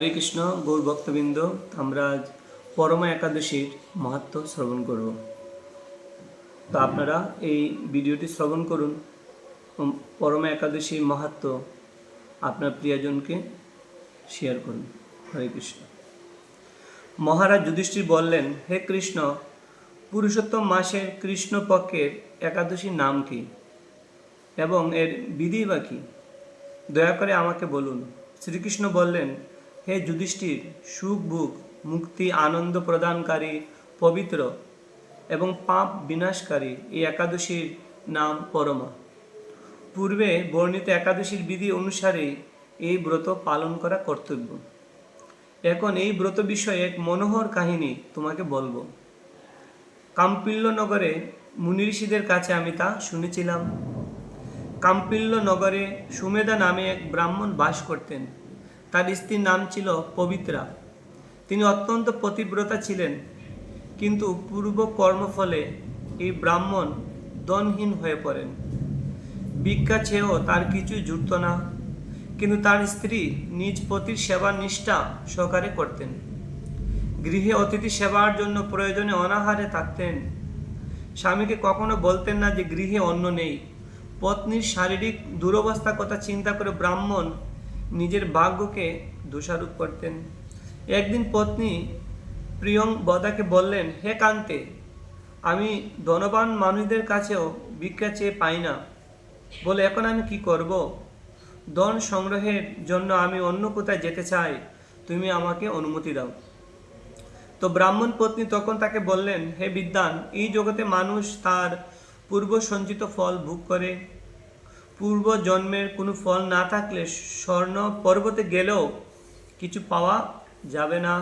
হরে কৃষ্ণ গৌর ভক্তবৃন্দ, আমরা আজ পরমা একাদশীর মাহাত্ম্য শ্রবণ করব। তো আপনারা এই ভিডিওটি শ্রবণ করুন। পরমা একাদশীর মাহাত্ম্য আপনার প্রিয়জনকে শেয়ার করুন। হরে কৃষ্ণ। মহারাজ যুধিষ্ঠির বললেন, হে কৃষ্ণ, পুরুষোত্তম মাসের কৃষ্ণ পক্ষের একাদশীর নাম কি এবং এর বিধি বা কী? দয়া করে আমাকে বলুন। শ্রীকৃষ্ণ বললেন, হে যুধিষ্ঠির, সুখ ভোগ মুক্তি আনন্দ প্রদানকারী পবিত্র এবং পাপ বিনাশকারী এই একাদশীর নাম পরমা। পূর্বে বর্ণিত একাদশীর বিধি অনুসারে এই ব্রত পালন করা কর্তব্য। এখন এই ব্রত বিষয়ে এক মনোহর কাহিনী তোমাকে বলবো। কাম্পিল্য নগরে মুনি ঋষিদের কাছে আমি তা শুনেছিলাম। কাম্পিল্য নগরে সুমেধা নামে এক ব্রাহ্মণ বাস করতেন। তার স্ত্রীর নাম ছিল পবিত্রা। তিনি অত্যন্ত পতিব্রতা ছিলেন, কিন্তু পূর্ব কর্মফলে এই ব্রাহ্মণ ধনহীন হয়ে পড়েন। ভিক্ষা চেয়েও তার কিছুই জুটত না, কিন্তু তার স্ত্রী নিজ পতির সেবা নিষ্ঠা সহকারে করতেন। গৃহে অতিথি সেবার জন্য প্রয়োজনে অনাহারে থাকতেন। স্বামীকে কখনো বলতেন না যে গৃহে অন্ন নেই। পত্নীর শারীরিক দুরবস্থার কথা চিন্তা করে ব্রাহ্মণ নিজের ভাগ্যকে দোষারোপ করতেন। একদিন পত্নী প্রিয়ংবদাকে বললেন, হে কান্তে, আমি ধনবান মানুষদের কাছেও ভিক্ষা চেয়ে পাই না, বলে এখন আমি কি করব? ধন সংগ্রহের জন্য আমি অন্য কোথায় যেতে চাই, তুমি আমাকে অনুমতি দাও। তো ব্রাহ্মণ পত্নী তখন তাকে বললেন, হে বিদ্বান, এই জগতে মানুষ তার পূর্ব সঞ্চিত ফল ভোগ করে। পূর্ব জন্মের কোনো ফল না থাকলে স্বর্ণ পর্বতে গেলেও কিছু পাওয়া যাবে না।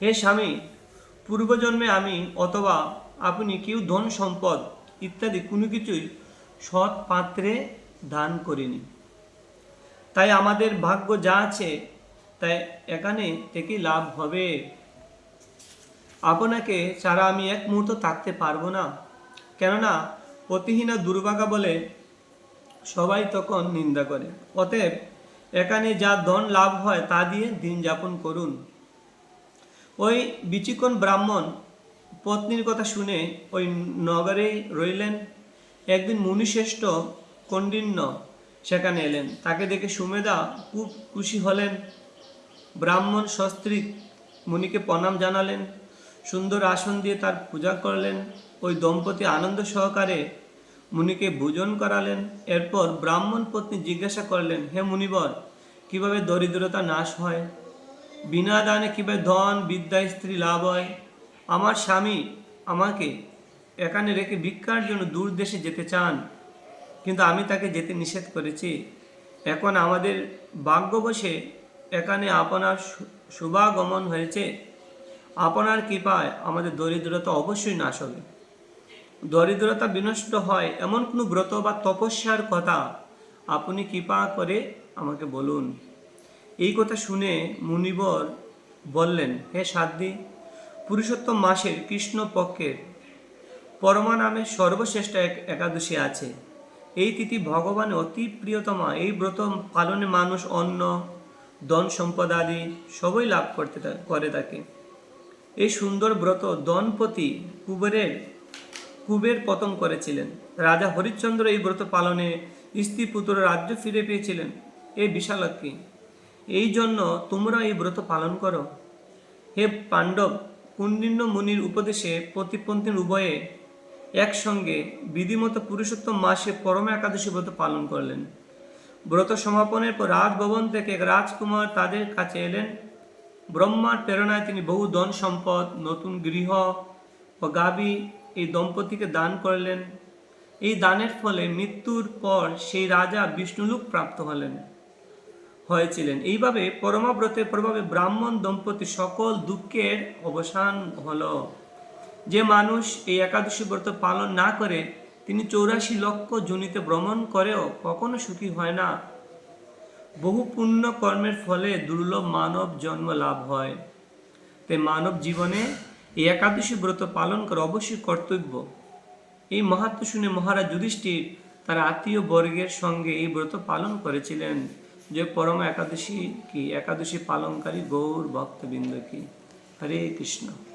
হে স্বামী, পূর্বজন্মে আমি অথবা আপনি কেউ ধন সম্পদ ইত্যাদি কোনো কিছুই সৎ পাত্রে দান করিনি। তাই আমাদের ভাগ্য যা আছে তাই এখানে থেকে লাভ হবে। আপনাকে ছাড়া আমি এক মুহূর্ত থাকতে পারবো না, কেননা পতিহীনা দুর্ভাগা বলে সবাই তখন নিন্দা করে। অতএব এখানে যা ধন লাভ হয় তা দিয়ে দিন যাপন করুন। ওই বিচিকন ব্রাহ্মণ পত্নীর কথা শুনে ওই নগরেই রইলেন। একদিন মুনিশ্রেষ্ঠ কণ্ডিন্য সেখানে এলেন। তাকে দেখে সুমেধা খুব খুশি হলেন। ব্রাহ্মণ সস্ত্রীক মুনিকে প্রণাম জানালেন, সুন্দর আসন দিয়ে তার পূজা করলেন। ওই দম্পতি আনন্দ সহকারে মুনিকে ভোজন করালেন। এরপর ব্রাহ্মণ পত্নী জিজ্ঞাসা করলেন, হে মুনিবর, কিভাবে দরিদ্রতা নাশ হয়? বিনা দানে কিভাবে ধন বিদ্যা স্ত্রী লাভ হয়? আমার স্বামী আমাকে এখানে রেখে ভিক্ষার জন্য দূর দেশে যেতে চান, কিন্তু আমি তাকে যেতে নিষেধ করেছি। এখন আমাদের ভাগ্যবশে এখানে আপনার শুভাগমন হয়েছে। আপনার কৃপায় আমাদের দরিদ্রতা অবশ্যই নাশ হবে। দরিদ্রতা বিনষ্ট হয় এমন কোনো ব্রত বা তপস্যার কথা আপনি কৃপা করে আমাকে বলুন। এই কথা শুনে মুনিবর বললেন, হে সাধ্বী, পুরুষোত্তম মাসের কৃষ্ণ পক্ষের পরমা নামে সর্বশ্রেষ্ঠ এক একাদশী আছে। এই তিথি ভগবানের অতি প্রিয়তমা। এই ব্রত পালনে মানুষ অন্ন ধন সম্পদ আদি সবই লাভ করে থাকে। এই সুন্দর ব্রত ধনপতি কুবের পতন করেছিলেন। রাজা হরিশ্চন্দ্র এই ব্রত পালনে স্ত্রী পুত্র রাজ্য ফিরে পেয়েছিলেন। এই বিশালাক্ষী, এই জন্য তোমরা এই ব্রত পালন করো। হে পাণ্ডব, কৌন্ডিন্য মুনির উপদেশে প্রতিপন্থী উভয়ে একসঙ্গে বিধিমতো পুরুষোত্তম মাসে পরমা একাদশী ব্রত পালন করলেন। ব্রত সমাপনের পর রাজভবন থেকে এক রাজকুমার তাদের কাছে এলেন। ব্রহ্মার প্রেরণায় তিনি বহু ধন সম্পদ, নতুন গৃহ ও গাভী এই দম্পতিকে দান করলেন। এই দানের ফলে মৃত্যুর পর সেই রাজা বিষ্ণুলোক প্রাপ্ত হয়েছিলেন। এইভাবে পরমাব্রতের প্রভাবে ব্রাহ্মণ দম্পতি সকল দুঃখের অবসান হলো। যে মানুষ এই একাদশী ব্রত পালন না করে তিনি 84 লক্ষ যোনিতে ভ্রমণ করেও কখনো সুখী হয় না। বহু পুণ্য কর্মের ফলে দুর্লভ মানব জন্ম লাভ হয়। তাই মানব জীবনে এই একাদশী ব্রত পালন করা অবশ্যই কর্তব্য। এই মাহাত্ম্য শুনে মহারাজ যুধিষ্ঠির তার আত্মীয় বর্গের সঙ্গে এই ব্রত পালন করেছিলেন। যে পরম একাদশী কি, একাদশী পালনকারী গৌর ভক্তবৃন্দ কি। হরে কৃষ্ণ।